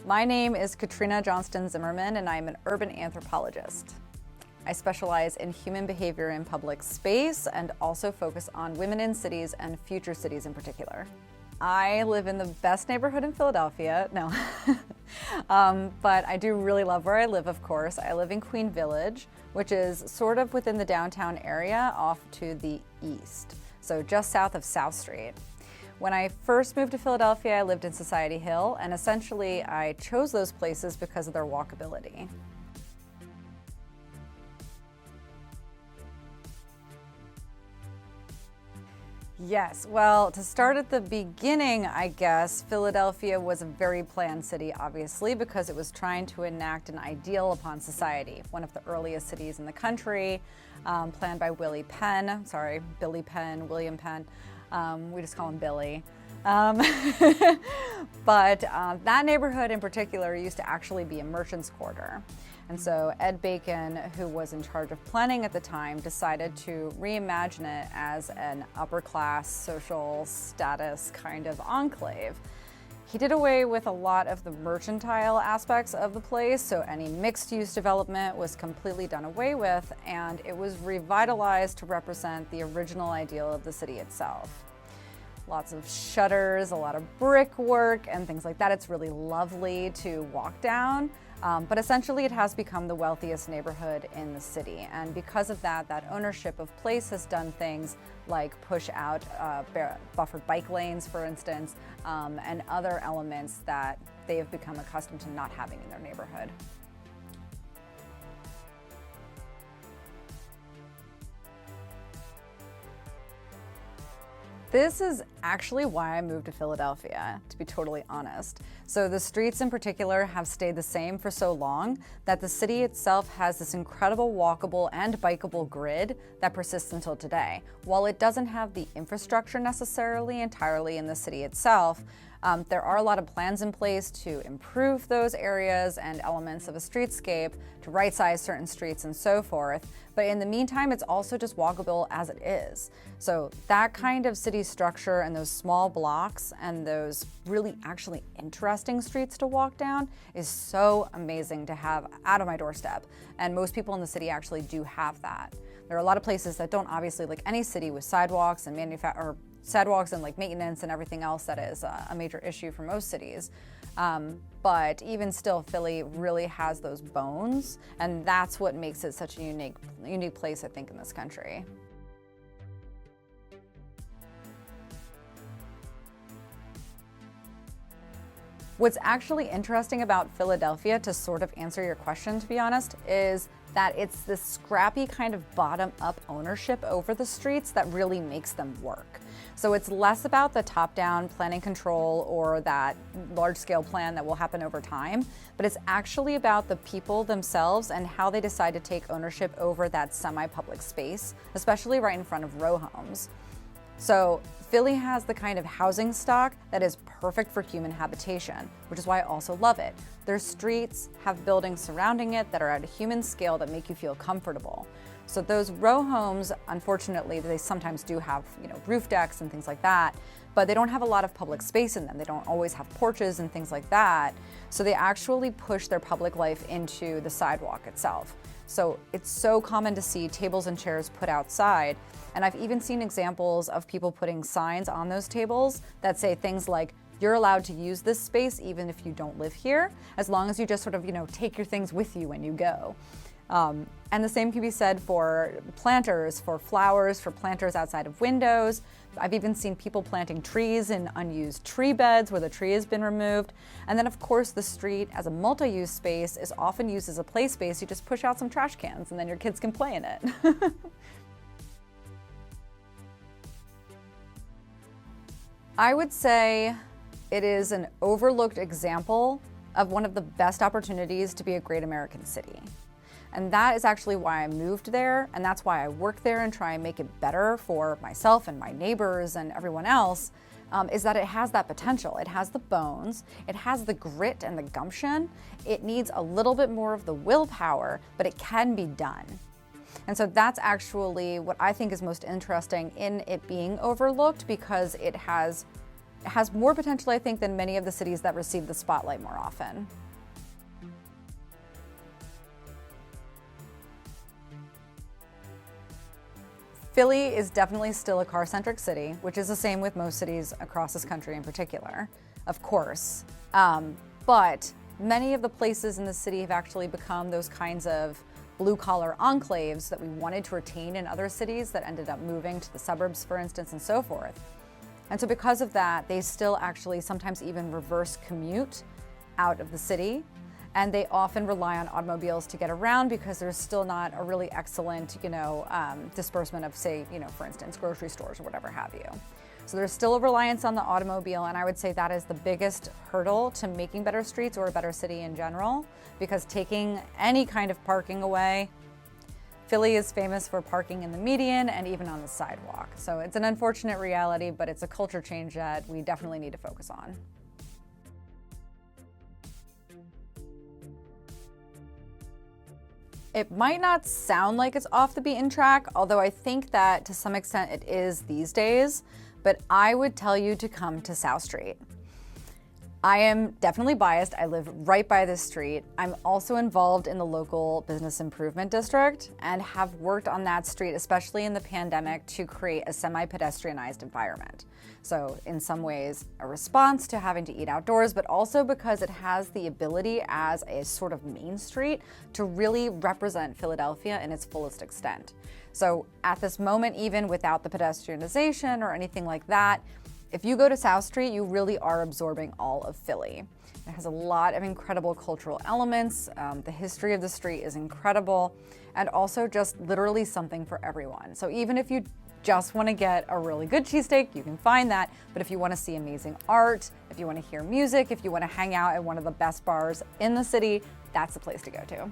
My name is Katrina Johnston Zimmerman, and I'm an urban anthropologist. I specialize in human behavior in public space and also focus on women in cities and future cities in particular. I live in the best neighborhood in Philadelphia. No, but I do really love where I live, of course. I live in Queen Village, which is sort of within the downtown area off to the east, so just south of South Street. When I first moved to Philadelphia, I lived in Society Hill, and essentially I chose those places because of their walkability. Yes, well, to start at the beginning, I guess, Philadelphia was a very planned city, obviously, because it was trying to enact an ideal upon society, one of the earliest cities in the country, planned by Billy Penn, William Penn. We just call him Billy. But that neighborhood in particular used to actually be a merchant's quarter. And so Ed Bacon, who was in charge of planning at the time, decided to reimagine it as an upper class social status kind of enclave. He did away with a lot of the mercantile aspects of the place, so any mixed-use development was completely done away with, and it was revitalized to represent the original ideal of the city itself. Lots of shutters, a lot of brickwork, and things like that. It's really lovely to walk down, but essentially it has become the wealthiest neighborhood in the city, and because of that, that ownership of place has done things like push out buffered bike lanes, for instance, and other elements that they have become accustomed to not having in their neighborhood. This is actually why I moved to Philadelphia, to be totally honest. So the streets in particular have stayed the same for so long that the city itself has this incredible walkable and bikeable grid that persists until today. While it doesn't have the infrastructure necessarily entirely in the city itself, there are a lot of plans in place to improve those areas and elements of a streetscape, to right-size certain streets and so forth. But in the meantime, it's also just walkable as it is. So that kind of city structure and those small blocks and those really actually interesting streets to walk down is so amazing to have out of my doorstep. And most people in the city actually do have that. There are a lot of places that don't, obviously, like any city with sidewalks and sidewalks and like maintenance and everything else that is a major issue for most cities. But even still, Philly really has those bones, and that's what makes it such a unique place, I think, in this country. What's actually interesting about Philadelphia, to sort of answer your question, to be honest, is that it's this scrappy kind of bottom-up ownership over the streets that really makes them work. So it's less about the top-down planning control or that large-scale plan that will happen over time, but it's actually about the people themselves and how they decide to take ownership over that semi-public space, especially right in front of row homes. So Philly has the kind of housing stock that is perfect for human habitation, which is why I also love it. Their streets have buildings surrounding it that are at a human scale that make you feel comfortable. So those row homes, unfortunately, they sometimes do have, roof decks and things like that, but they don't have a lot of public space in them. They don't always have porches and things like that. So they actually push their public life into the sidewalk itself. So it's so common to see tables and chairs put outside. And I've even seen examples of people putting signs on those tables that say things like, you're allowed to use this space even if you don't live here, as long as you just sort of, take your things with you when you go. And the same can be said for planters, for flowers, for planters outside of windows. I've even seen people planting trees in unused tree beds where the tree has been removed. And then, of course, the street as a multi-use space is often used as a play space. You just push out some trash cans and then your kids can play in it. I would say it is an overlooked example of one of the best opportunities to be a great American city. And that is actually why I moved there, and that's why I work there and try and make it better for myself and my neighbors and everyone else, is that it has that potential. It has the bones, it has the grit and the gumption. It needs a little bit more of the willpower, but it can be done. And so that's actually what I think is most interesting in it being overlooked, because it has has more potential, I think, than many of the cities that receive the spotlight more often. Philly is definitely still a car-centric city, which is the same with most cities across this country in particular, of course. But many of the places in the city have actually become those kinds of blue-collar enclaves that we wanted to retain in other cities that ended up moving to the suburbs, for instance, and so forth. And so because of that, they still actually sometimes even reverse commute out of the city. And they often rely on automobiles to get around because there's still not a really excellent, disbursement of, say, for instance, grocery stores or whatever have you. So there's still a reliance on the automobile, and I would say that is the biggest hurdle to making better streets or a better city in general, because taking any kind of parking away, Philly is famous for parking in the median and even on the sidewalk. So it's an unfortunate reality, but it's a culture change that we definitely need to focus on. It might not sound like it's off the beaten track, although I think that to some extent it is these days, but I would tell you to come to South Street. I am definitely biased. I live right by this street. I'm also involved in the local business improvement district and have worked on that street, especially in the pandemic, to create a semi-pedestrianized environment. So in some ways, a response to having to eat outdoors, but also because it has the ability as a sort of main street to really represent Philadelphia in its fullest extent. So at this moment, even without the pedestrianization or anything like that, if you go to South Street, you really are absorbing all of Philly. It has a lot of incredible cultural elements. The history of the street is incredible, and also just literally something for everyone. So even if you just want to get a really good cheesesteak, you can find that. But if you want to see amazing art, if you want to hear music, if you want to hang out at one of the best bars in the city, that's the place to go to.